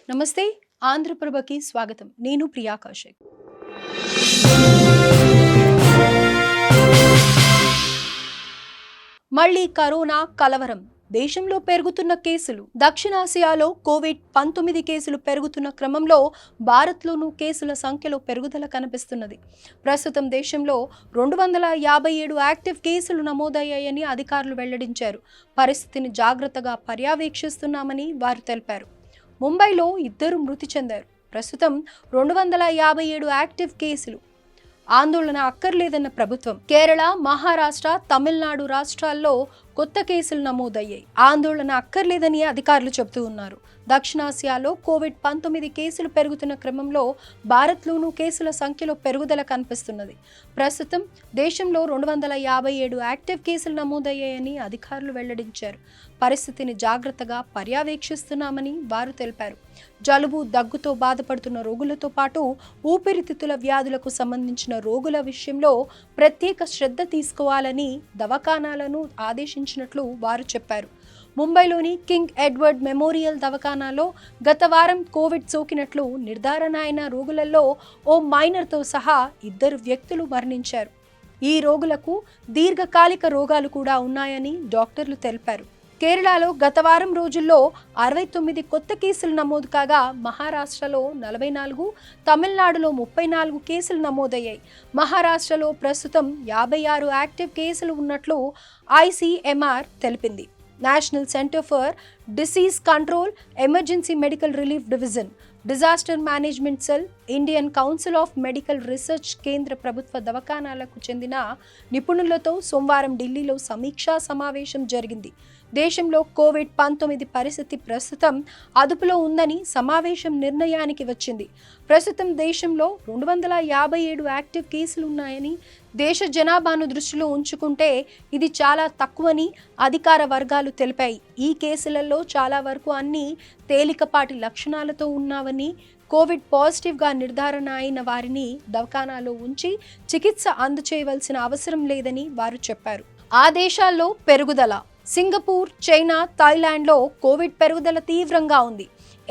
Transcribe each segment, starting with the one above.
నమస్తే ఆంధ్రప్రభకి స్వాగతం. నేను ప్రియా కౌశిక్. మళ్ళీ కరోనా కలవరం. దేశంలో పెరుగుతున్న కేసులు. దక్షిణాసియాలో కోవిడ్-19 కేసులు పెరుగుతున్న క్రమంలో భారత్లోనూ కేసుల సంఖ్యలో పెరుగుదల కనిపిస్తున్నది. ప్రస్తుతం దేశంలో 257 యాక్టివ్ కేసులు నమోదయ్యాయని అధికారులు వెల్లడించారు. పరిస్థితిని జాగ్రత్తగా పర్యవేక్షిస్తున్నామని వారు తెలిపారు. ముంబైలో 2 మృతి చెందారు. ప్రస్తుతం 257 యాక్టివ్ కేసులు. ఆందోళన అక్కర్లేదన్న ప్రభుత్వం. కేరళ, మహారాష్ట్ర, తమిళనాడు రాష్ట్రాల్లో కొత్త కేసులు నమోదయ్యాయి. ఆందోళన అక్కర్లేదని అధికారులు చెబుతూ ఉన్నారు. దక్షిణాసియాలో కోవిడ్-19 కేసులు పెరుగుతున్న క్రమంలో భారత్లోనూ కేసుల సంఖ్యలో పెరుగుదల కనిపిస్తున్నది. ప్రస్తుతం దేశంలో 257 యాక్టివ్ కేసులు నమోదయ్యాయని అధికారులు వెల్లడించారు. పరిస్థితిని జాగ్రత్తగా పర్యవేక్షిస్తున్నామని వారు తెలిపారు. జలుబు, దగ్గుతో బాధపడుతున్న రోగులతో పాటు ఊపిరితిత్తుల వ్యాధులకు సంబంధించిన రోగుల విషయంలో ప్రత్యేక శ్రద్ధ తీసుకోవాలని దవాఖానాలను ఆదేశించినట్లు వారు చెప్పారు. ముంబైలోని కింగ్ ఎడ్వర్డ్ మెమోరియల్ దవాఖానాలో గత వారం కోవిడ్ సోకినట్లు నిర్ధారణ అయిన రోగులలో ఓ మైనర్తో సహా 2 వ్యక్తులు మరణించారు. ఈ రోగులకు దీర్ఘకాలిక రోగాలు కూడా ఉన్నాయని డాక్టర్లు తెలిపారు. కేరళలో గత వారం రోజుల్లో 69 కొత్త కేసులు నమోదు కాగా మహారాష్ట్రలో 44, తమిళనాడులో 34 కేసులు నమోదయ్యాయి. మహారాష్ట్రలో ప్రస్తుతం 56 యాక్టివ్ కేసులు ఉన్నట్లు ICMR తెలిపింది. National centre for disease control, emergency medical relief division, disaster management cell, Indian council of medical research కేంద్ర ప్రభుత్వ దవాఖానాలకు చెందిన నిపుణులతో సోమవారం ఢిల్లీలో సమీక్షా సమావేశం జరిగింది. దేశంలో కోవిడ్-19 పరిస్థితి ప్రస్తుతం అదుపులో ఉందని సమావేశం నిర్ణయానికి వచ్చింది. ప్రస్తుతం దేశంలో 257 యాక్టివ్ కేసులు ఉన్నాయని, దేశ జనాభాను దృష్టిలో ఉంచుకుంటే ఇది చాలా తక్కువని అధికార వర్గాలు తెలిపాయి. ఈ కేసులలో చాలా వరకు అన్ని తేలికపాటి లక్షణాలతో ఉన్నావని, కోవిడ్ పాజిటివ్గా నిర్ధారణ అయిన వారిని దవాఖానాలో ఉంచి చికిత్స అందచేయవలసిన అవసరం లేదని వారు చెప్పారు. ఆ దేశాల్లో పెరుగుదల. సింగపూర్, చైనా, థాయిలాండ్లో కోవిడ్ పెరుగుదల తీవ్రంగా ఉంది.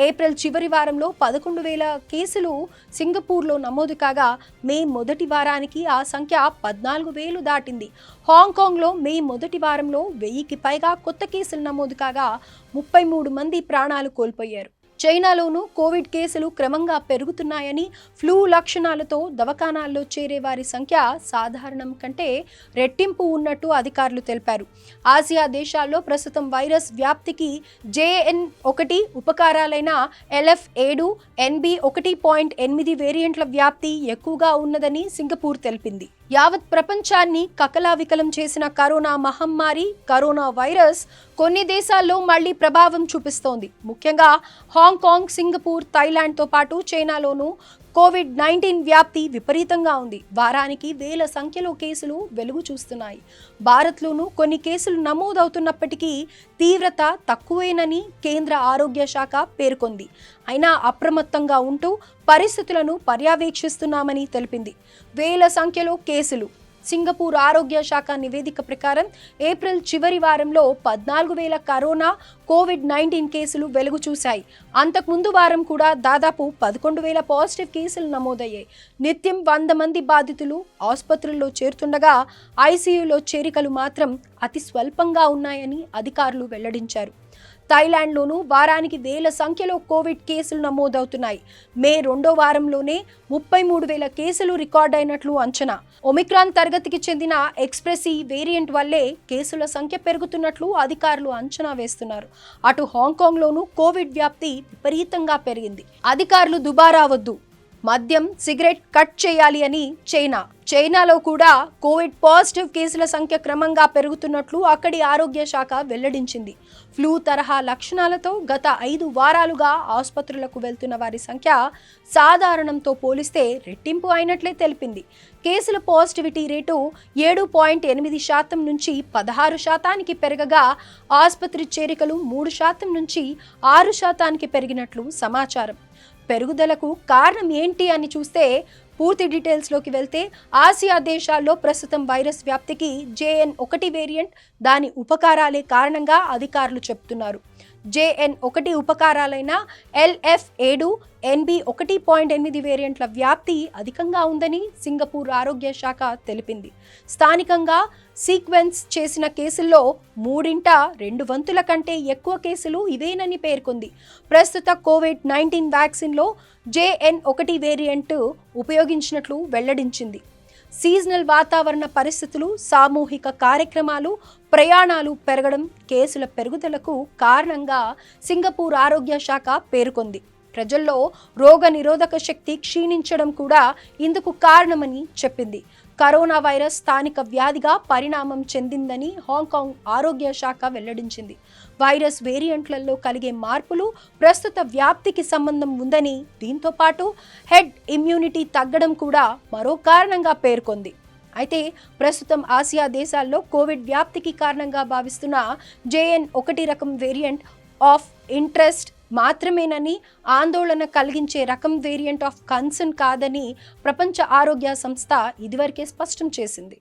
ఏప్రిల్ చివరి వారంలో 11,000 కేసులు సింగపూర్లో నమోదు కాగా మే మొదటి వారానికి ఆ సంఖ్య 14,000 దాటింది. హాంకాంగ్లో మే మొదటి వారంలో 1000కి పైగా కొత్త కేసులు నమోదు కాగా 33 మంది ప్రాణాలు కోల్పోయారు. చైనాలోనూ కోవిడ్ కేసులు క్రమంగా పెరుగుతున్నాయని, ఫ్లూ లక్షణాలతో దవాఖానాల్లో చేరే వారి సంఖ్య సాధారణం కంటే రెట్టింపు ఉన్నట్టు అధికారులు తెలిపారు. ఆసియా దేశాల్లో ప్రస్తుతం వైరస్ వ్యాప్తికి JN1 ఉపకారాలైన LF7, NB1.8 వేరియంట్ల వ్యాప్తి ఎక్కువగా ఉన్నదని సింగపూర్ తెలిపింది. యావత్ ప్రపంచాన్ని కకలావికలం చేసిన కరోనా మహమ్మారి, కరోనా వైరస్ కొన్ని దేశాల్లో మళ్లీ ప్రభావం చూపిస్తోంది. ముఖ్యంగా హాంకాంగ్, సింగపూర్, థాయిలాండ్తో పాటు చైనాలోనూ కోవిడ్-19 వ్యాప్తి విపరీతంగా ఉంది. వారానికి వేల సంఖ్యలో కేసులు వెలుగు చూస్తున్నాయి. భారత్లోనూ కొన్ని కేసులు నమోదవుతున్నప్పటికీ తీవ్రత తక్కువేనని కేంద్ర ఆరోగ్య శాఖ పేర్కొంది. అయినా అప్రమత్తంగా ఉంటూ పరిస్థితులను పర్యవేక్షిస్తున్నామని తెలిపింది. వేల సంఖ్యలో కేసులు. సింగపూర్ ఆరోగ్య శాఖ నివేదిక ప్రకారం ఏప్రిల్ చివరి వారంలో 14,000 కరోనా కోవిడ్-19 కేసులు వెలుగు చూశాయి. అంతకుముందు వారం కూడా దాదాపు 11,000 పాజిటివ్ కేసులు నమోదయ్యాయి. నిత్యం 100 మంది బాధితులు ఆసుపత్రుల్లో చేరుతుండగా ICUలో చేరికలు మాత్రం అతి స్వల్పంగా ఉన్నాయని అధికారులు వెల్లడించారు. థాయిలాండ్లోనూ వారానికి వేల సంఖ్యలో కోవిడ్ కేసులు నమోదవుతున్నాయి. మే 2వ వారంలోనే 33,000 కేసులు రికార్డైనట్లు అంచనా. ఒమిక్రాన్ తరగతికి చెందిన ఎక్స్ప్రెసీ వేరియంట్ వల్లే కేసుల సంఖ్య పెరుగుతున్నట్లు అధికారులు అంచనా వేస్తున్నారు. అటు హాంకాంగ్లోనూ కోవిడ్ వ్యాప్తి విపరీతంగా పెరిగింది. అధికారులు దుబారా వద్దు, మద్యం, సిగరెట్ కట్ చేయాలి అని చైనాలో కూడా కోవిడ్ పాజిటివ్ కేసుల సంఖ్య క్రమంగా పెరుగుతున్నట్లు అక్కడి ఆరోగ్య శాఖ వెల్లడించింది. ఫ్లూ తరహా లక్షణాలతో గత 5 వారాలుగా ఆసుపత్రులకు వెళ్తున్న వారి సంఖ్య సాధారణంతో పోలిస్తే రెట్టింపు అయినట్లే తెలిపింది. కేసుల పాజిటివిటీ రేటు 7.8% నుంచి 16% పెరగగా ఆసుపత్రి చేరికలు 3% నుంచి 6% పెరిగినట్లు సమాచారం. పెరుగుదలకు కారణం ఏంటి అని చూస్తే పూర్తి డీటెయిల్స్లోకి వెళ్తే ఆసియా దేశాల్లో ప్రస్తుతం వైరస్ వ్యాప్తికి JN1 వేరియంట్, దాని ఉపకారాలే కారణంగా అధికారులు చెప్తున్నారు. JN1 ఉపకారాలైన LF7, NB1.8 వేరియంట్ల వ్యాప్తి అధికంగా ఉందని సింగపూర్ ఆరోగ్య శాఖ తెలిపింది. స్థానికంగా సీక్వెన్స్ చేసిన కేసుల్లో 2 వంతుల కంటే ఎక్కువ కేసులు ఇవేనని పేర్కొంది. ప్రస్తుత కోవిడ్-19 వ్యాక్సిన్లో JN1 వేరియంట్ ఉపయోగించినట్లు వెల్లడించింది. సీజనల్ వాతావరణ పరిస్థితులు, సామూహిక కార్యక్రమాలు, ప్రయాణాలు పెరగడం కేసుల పెరుగుదలకు కారణంగా సింగపూర్ ఆరోగ్య శాఖ పేర్కొంది. ప్రజల్లో రోగ నిరోధక శక్తి క్షీణించడం కూడా ఇందుకు కారణమని చెప్పింది. కరోనా వైరస్ స్థానిక వ్యాధిగా పరిణామం చెందిందని హాంకాంగ్ ఆరోగ్య శాఖ వెల్లడించింది. వైరస్ వేరియంట్లలో కలిగే మార్పులు ప్రస్తుత వ్యాప్తికి సంబంధం ఉందని, దీంతో పాటు హెడ్ ఇమ్యూనిటీ తగ్గడం కూడా మరో కారణంగా పేర్కొంది. అయితే ప్రస్తుతం ఆసియా దేశాల్లో కోవిడ్ వ్యాప్తికి కారణంగా భావిస్తున్న JN1 రకం వేరియంట్ ఆఫ్ ఇంట్రెస్ట్ మాత్రమేనని, ఆందోళన కలిగించే రకం వేరియంట్ ఆఫ్ కన్సర్న్ కాదని ప్రపంచ ఆరోగ్య సంస్థ ఇదివరకే స్పష్టం చేసింది.